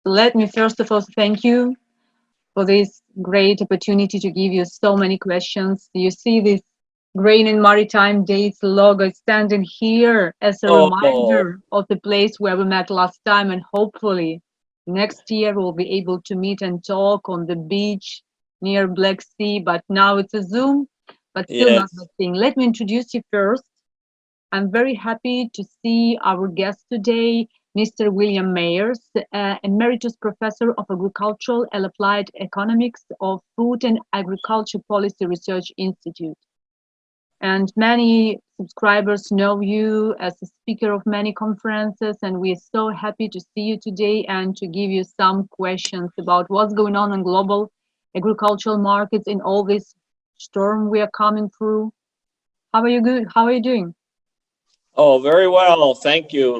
Let me first of all thank you for this great opportunity to give you so many questions. You see this Grain and Maritime Dates logo standing here as a Oh, reminder of the place where we met last time, and hopefully next year we'll be able to meet and talk on the beach near Black Sea, but now it's a Zoom, but still not the yes. thing. Let me introduce you first. I'm very happy to see our guest today, Mr. Uильям Мейерс, emeritus professor of agricultural and applied economics of Food and Agriculture Policy Research Institute. And many subscribers know you as a speaker of many conferences, and we're so happy to see you today and to give you some questions about what's going on in global agricultural markets in all this storm we are coming through. How are you good? How are you doing? Oh, very well. Thank you.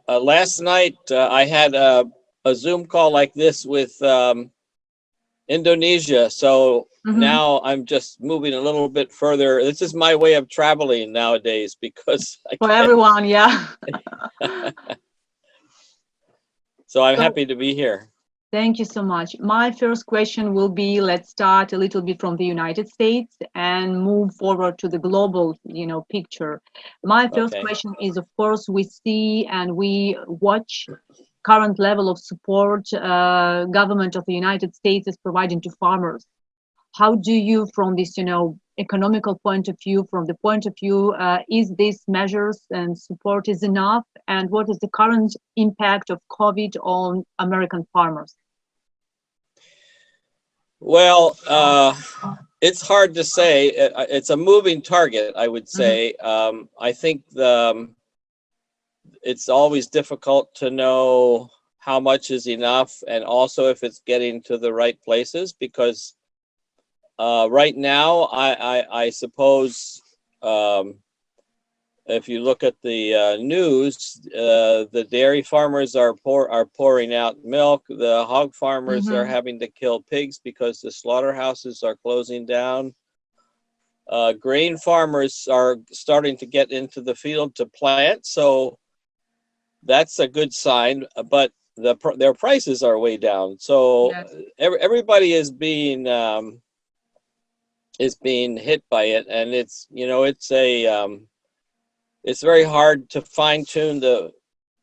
Last night, I had a Zoom call like this with Indonesia. So Mm-hmm. now I'm just moving a little bit further. This is my way of traveling nowadays because I For can't. everyone, yeah. So I'm So happy to be here. thank you so much. My first question will be, let's start a little bit from the United States and move forward to the global, picture. My first Okay. question is, of course, we see and we watch current level of support government of the United States is providing to farmers. How do you, from this, economical point of view, from the point of view, is these measures and support is enough? And what is the current impact of COVID on American farmers? Well, it's hard to say. It's a moving target, I would Mhm. say. I think it's always difficult to know how much is enough and also if it's getting to the right places because right now, I suppose if you look at the news, the dairy farmers are pouring out milk. The hog farmers are Mhm. having to kill pigs because the slaughterhouses are closing down. Grain farmers are starting to get into the field to plant, so that's a good sign. But their prices are way down, so Yes. everybody is being hit by it, and it's very hard to fine tune the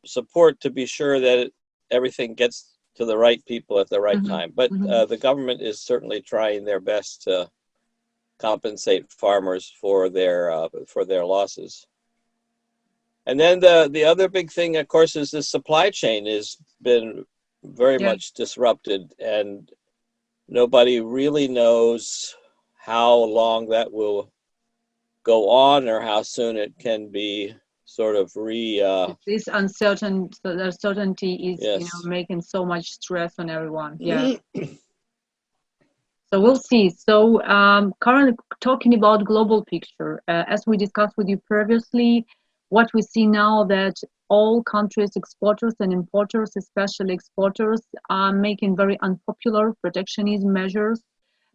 support to be sure that everything gets to the right people at the right Mhm. time. But Mhm. the government is certainly trying their best to compensate farmers for their losses. And then the other big thing, of course, is the supply chain has been very Yeah. much disrupted, and nobody really knows how long that will go on or how soon it can be sort of This uncertainty is, yes. making so much stress on everyone. Yeah. So we'll see. So currently talking about global picture, as we discussed with you previously, what we see now that all countries, exporters and importers, especially exporters, are making very unpopular protectionism measures.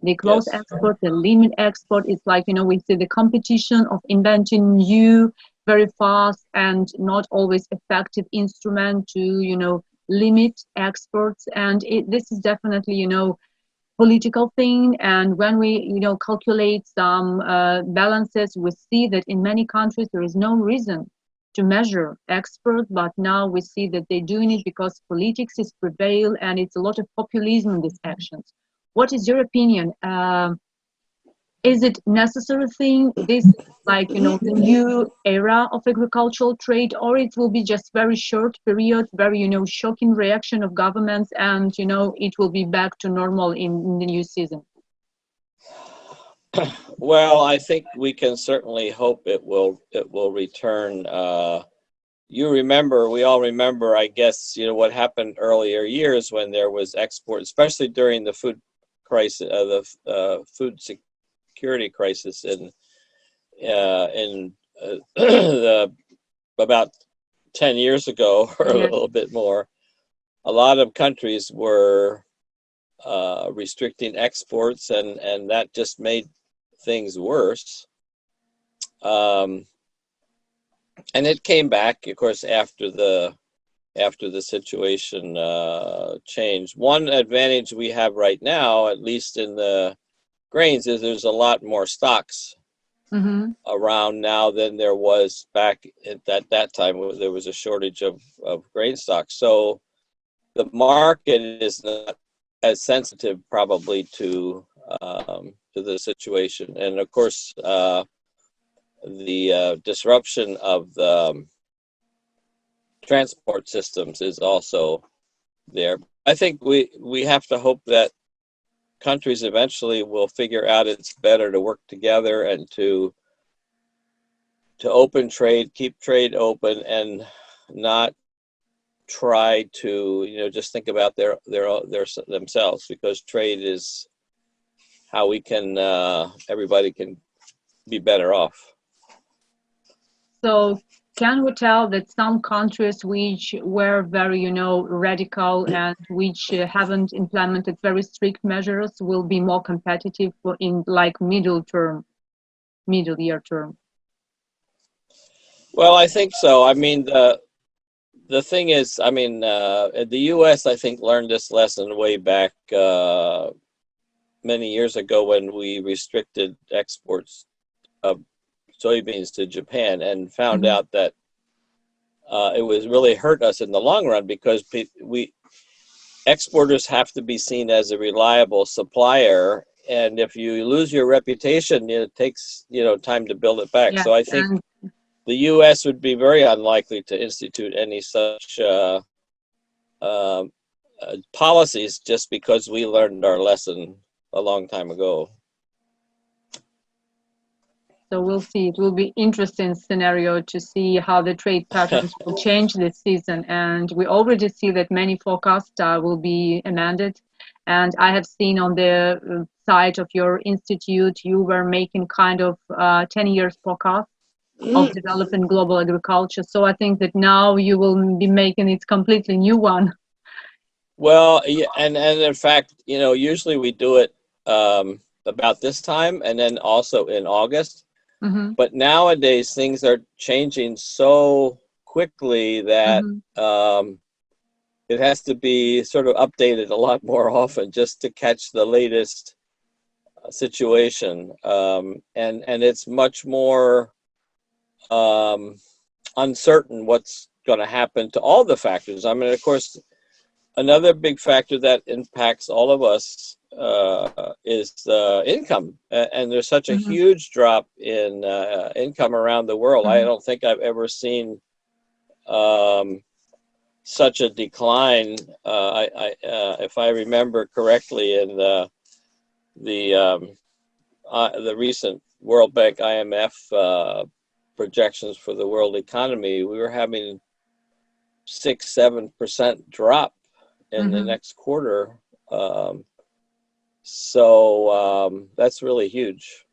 They close Yes. export, they limit export. It's like, we see the competition of inventing new, very fast and not always effective instrument to, limit exports. And this is definitely, political thing. And when we calculate some balances, we see that in many countries there is no reason to measure exports, but now we see that they're doing it because politics is prevail and it's a lot of populism in these actions. What is your opinion? Is it necessary thing, this, like, the new era of agricultural trade, or it will be just very short period, very, shocking reaction of governments, and, it will be back to normal in the new season? Well, I think we can certainly hope it will return. We all remember, I guess, what happened earlier years when there was export, especially during the food crisis, the food security crisis in about 10 years ago or a Yeah. little bit more. A lot of countries were restricting exports, and that just made things worse. Um, and it came back, of course, after the after the situation changed. One advantage we have right now, at least in the grains, is there's a lot more stocks around now than there was back at that time when there was a shortage of grain stocks. So the market is not as sensitive probably to the situation. And of course, the disruption of the transport systems is also there. I think we have to hope that countries eventually will figure out it's better to work together and to open trade, keep trade open, and not try to just think about their themselves, because trade is how we can everybody can be better off. So can we tell that some countries which were very, radical and which haven't implemented very strict measures will be more competitive in like middle year term? Well, I think so. I mean, the thing is, I mean, the U.S. I think learned this lesson way back many years ago when we restricted exports of soybeans to Japan, and found out that it was really hurt us in the long run, because exporters have to be seen as a reliable supplier, and if you lose your reputation, it takes time to build it back. Yes, so I think the U.S. would be very unlikely to institute any such policies, just because we learned our lesson a long time ago. So we'll see. It will be interesting scenario to see how the trade patterns will change this season. And we already see that many forecasts will be amended. And I have seen on the site of your institute, you were making kind of 10 years forecast of developing global agriculture. So I think that now you will be making it completely new one. Well, yeah, and in fact, usually we do it about this time, and then also in August. But nowadays things are changing so quickly that it has to be sort of updated a lot more often, just to catch the latest situation. And it's much more uncertain what's going to happen to all the factors. I mean, of course, another big factor that impacts all of us is income, and there's such a huge drop in income around the world. I don't think I've ever seen such a decline. If I remember correctly, in the recent World Bank IMF projections for the world economy, we were having 6-7% drop in the next quarter. So that's really huge.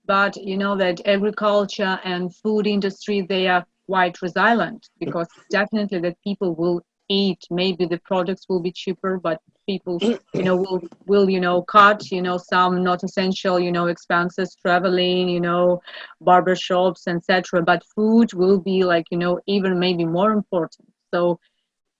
But you know that agriculture and food industry, they are quite resilient, because definitely that people will eat. Maybe the products will be cheaper, but people, will cut, some not essential, expenses, traveling, barbershops, etc. But food will be like, even maybe more important. So,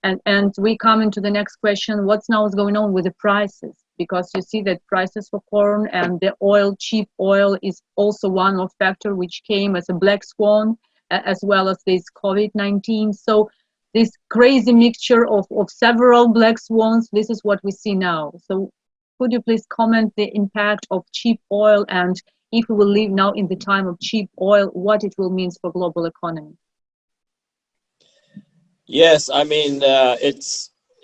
and we come into the next question: what's going on with the prices? Because you see that prices for corn and the oil, cheap oil, is also one of factor which came as a black swan, as well as this COVID-19. So this crazy mixture of several black swans, this is what we see now. So could you please comment the impact of cheap oil, and if we will live now in the time of cheap oil, what it will mean for global economy? Yes, I mean,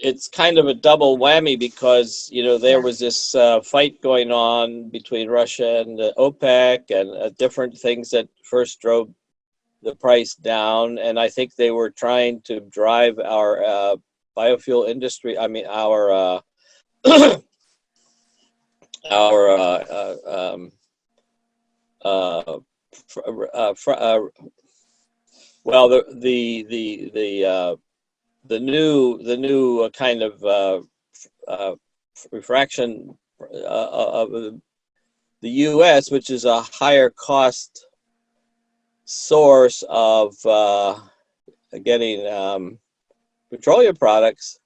it's kind of a double whammy, because there was this fight going on between Russia and the OPEC, and different things that first drove the price down. And I think they were trying to drive our biofuel industry. I mean, our well, the new kind of refraction of the U.S., which is a higher cost source of petroleum products,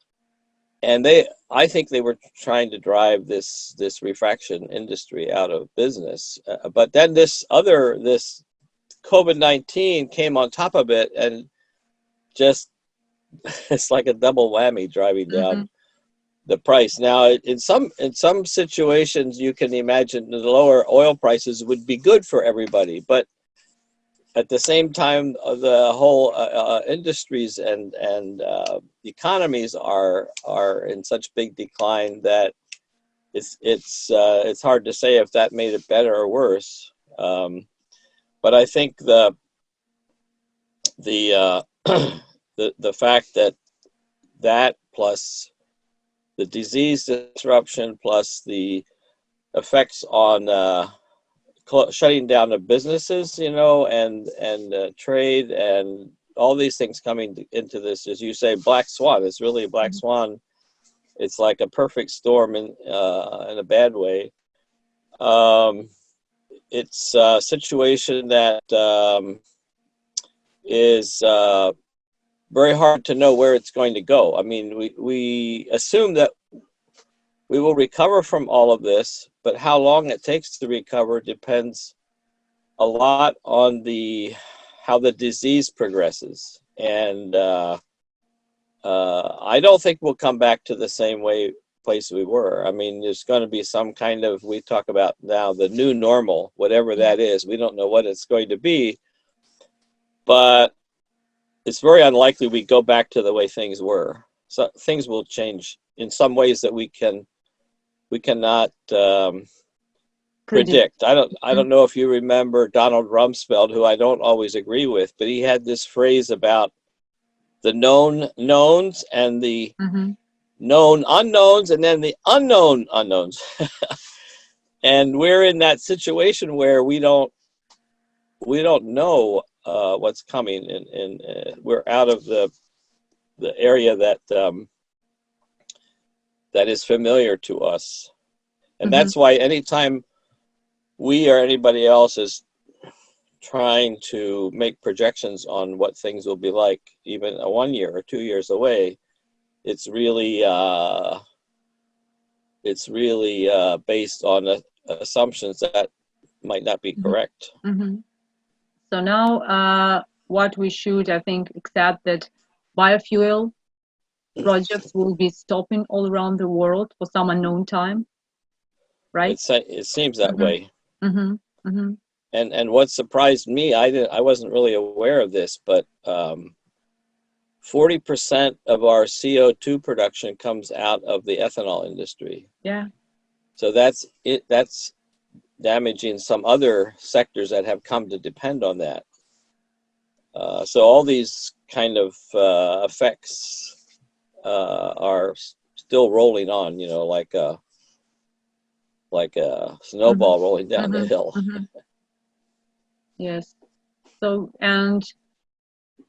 and I think they were trying to drive this refraction industry out of business. But then this COVID-19 came on top of it, and just it's like a double whammy driving down the price. Now, in some situations, you can imagine the lower oil prices would be good for everybody, but at the same time, the whole industries and economies are in such big decline that it's hard to say if that made it better or worse. But I think the fact that plus the disease disruption plus the effects on shutting down of businesses, and trade and all these things coming into this, as you say, black swan. It's really a black swan. It's like a perfect storm in a bad way. It's a situation that is very hard to know where it's going to go. I mean, we assume that we will recover from all of this, but how long it takes to recover depends a lot on how the disease progresses. And I don't think we'll come back to the same place we were. I mean, there's going to be some kind of, we talk about now, the new normal, whatever that is. We don't know what it's going to be, but it's very unlikely we go back to the way things were. So things will change in some ways that we cannot predict. I don't know if you remember Donald Rumsfeld, who I don't always agree with, but he had this phrase about the known knowns and the known unknowns, and then the unknown unknowns. And we're in that situation where we don't know what's coming, and we're out of the area that is familiar to us. And that's why anytime we or anybody else is trying to make projections on what things will be like, even 1 year or 2 years away, it's really based on assumptions that might not be correct. So now what we should, I think, accept that biofuel projects will be stopping all around the world for some unknown time, right? It seems that way. And what surprised me, I wasn't really aware of this, but 40% of our CO2 production comes out of the ethanol industry. Yeah. So that's damaging some other sectors that have come to depend on that. So all these kind of effects are still rolling on, like a snowball rolling down the hill. Yes. So, and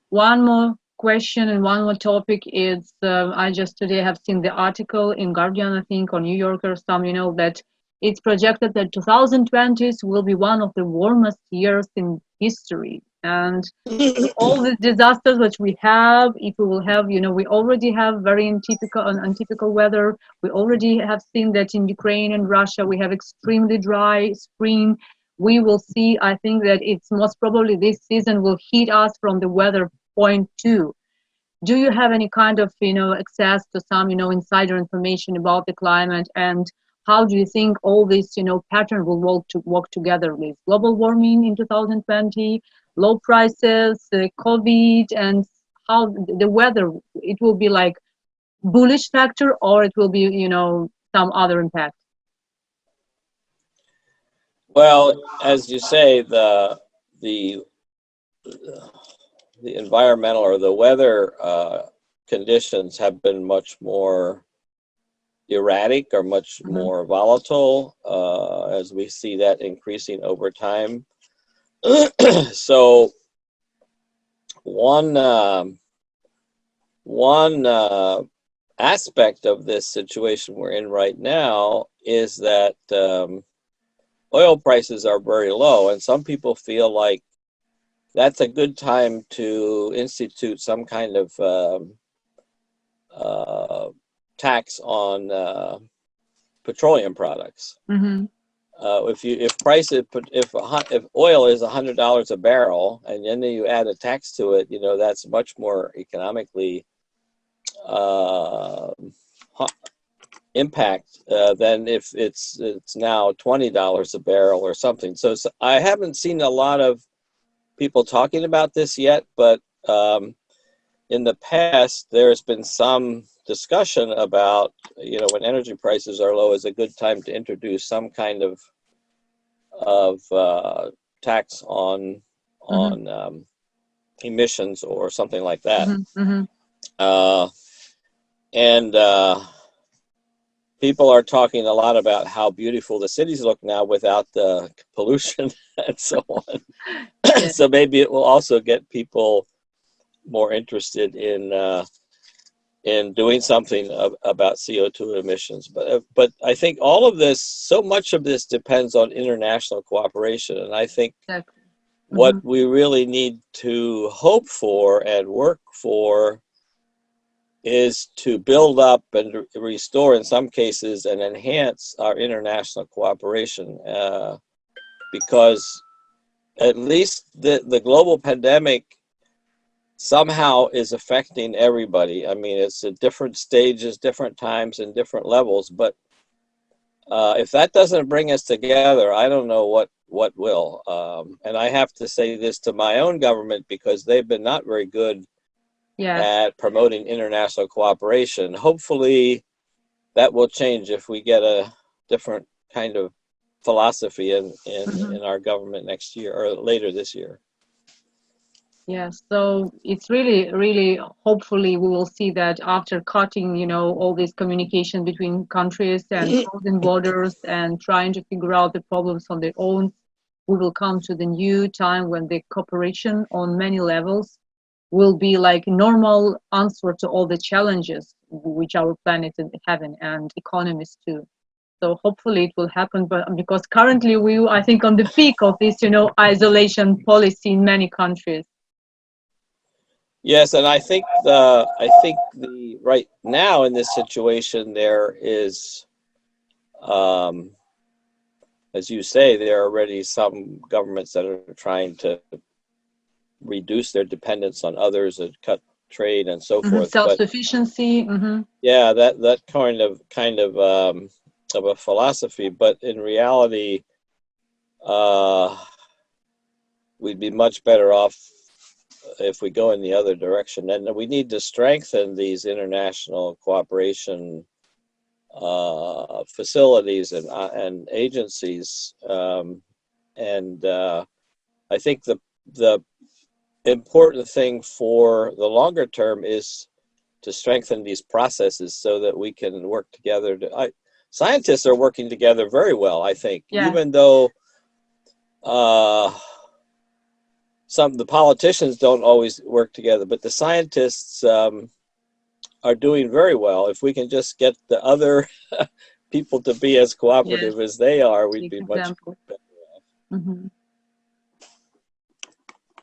one more question and one more topic is, I just today have seen the article in Guardian, I think, or New Yorker, that it's projected that 2020s will be one of the warmest years in history. And all the disasters that we have, if we will have, we already have very untypical weather. We already have seen that in Ukraine and Russia, we have extremely dry spring. We will see, I think that it's most probably this season will hit us from the weather point too. Do you have any kind of, access to some, insider information about the climate, and how do you think all this, pattern will work together with global warming in 2020, low prices, COVID, and how the weather, it will be like bullish factor, or it will be, some other impact? Well, as you say, the environmental or the weather conditions have been much more erratic or much more volatile, as we see that increasing over time. So one aspect of this situation we're in right now is that oil prices are very low, and some people feel like that's a good time to institute some kind of tax on petroleum products. If oil is $100 a barrel, and then you add a tax to it, that's much more economically impact than if it's now $20 a barrel or something. So I haven't seen a lot of people talking about this yet, but in the past there's been some discussion about when energy prices are low is a good time to introduce some kind of tax on emissions or something like that. And people are talking a lot about how beautiful the cities look now without the pollution and so on. So maybe it will also get people more interested in doing something about CO2 emissions. But I think all of this, so much of this depends on international cooperation. And I think what we really need to hope for and work for is to build up and restore, in some cases, and enhance our international cooperation, because at least the global pandemic somehow is affecting everybody. I mean, it's at different stages, different times, and different levels. But if that doesn't bring us together, I don't know what will. And I have to say this to my own government, because they've been not very good at promoting international cooperation. Hopefully that will change if we get a different kind of philosophy in our government next year or later this year. Yes, so it's really, really, hopefully we will see that after cutting, all this communication between countries and closing borders and trying to figure out the problems on their own, we will come to the new time when the cooperation on many levels will be like normal answer to all the challenges which our planet is having, and economies too. So hopefully it will happen, but because currently I think on the peak of this, isolation policy in many countries. Yes, and I think the right now in this situation there is, as you say, there are already some governments that are trying to reduce their dependence on others and cut trade and so forth. Self-sufficiency. Yeah, that kind of a philosophy, but in reality, we'd be much better off if we go in the other direction. And we need to strengthen these international cooperation facilities and agencies. And I think the important thing for the longer term is to strengthen these processes so that we can work together. Scientists are working together very well, I think, even though the politicians don't always work together, but the scientists are doing very well. If we can just get the other people to be as cooperative as they are, we'd be much better off.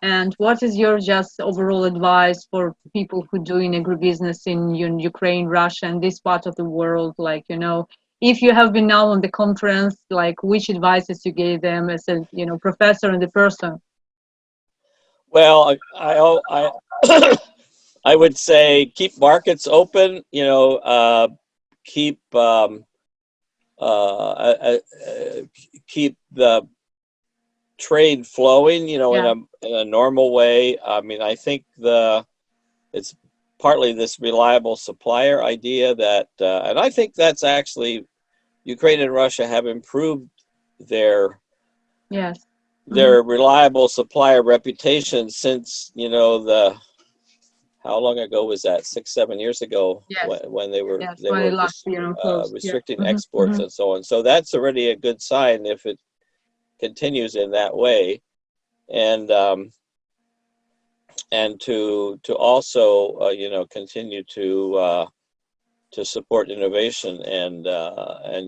And what is your just overall advice for people who doing agribusiness in Ukraine, Russia, and this part of the world? Like, if you have been now on the conference, like which advices you gave them as a professor and the person? Well, I would say keep markets open. Keep keep the trade flowing, in a normal way. I mean, I think it's partly this reliable supplier idea that, and I think that's actually Ukraine and Russia have improved their reliable supplier reputation since how long ago was that? 6-7 years ago, when they were restricting exports and so on. So that's already a good sign if it continues in that way, and to also continue to support innovation, and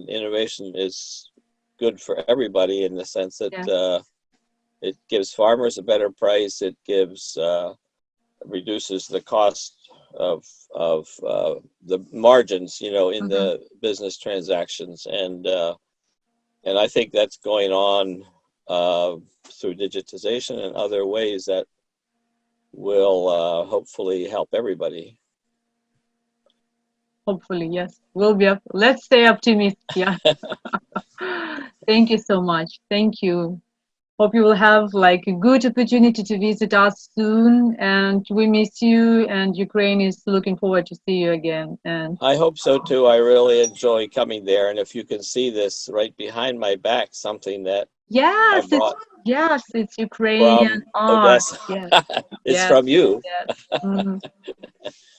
innovation is good for everybody in the sense that It gives farmers a better price. It gives reduces the cost of the margins, in the business transactions, and I think that's going on through digitization and other ways that will hopefully help everybody. Hopefully, yes. Let's stay optimistic. Yeah. Thank you so much. Thank you. Hope you will have like a good opportunity to visit us soon, and we miss you, and Ukraine is looking forward to see you again. And I hope so too. I really enjoy coming there, and if you can see this right behind my back, something that yes, it's Ukrainian from art. Odessa. Yes, It's yes, from you. yes. Mhm.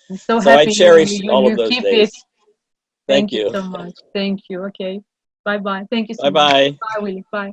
I'm so So I happy cherish all of you those keep it. days. Thank Thank you you. so much. Thank you. Okay. Bye bye. Thank you so much. Bye-bye. Bye, Willie. Bye.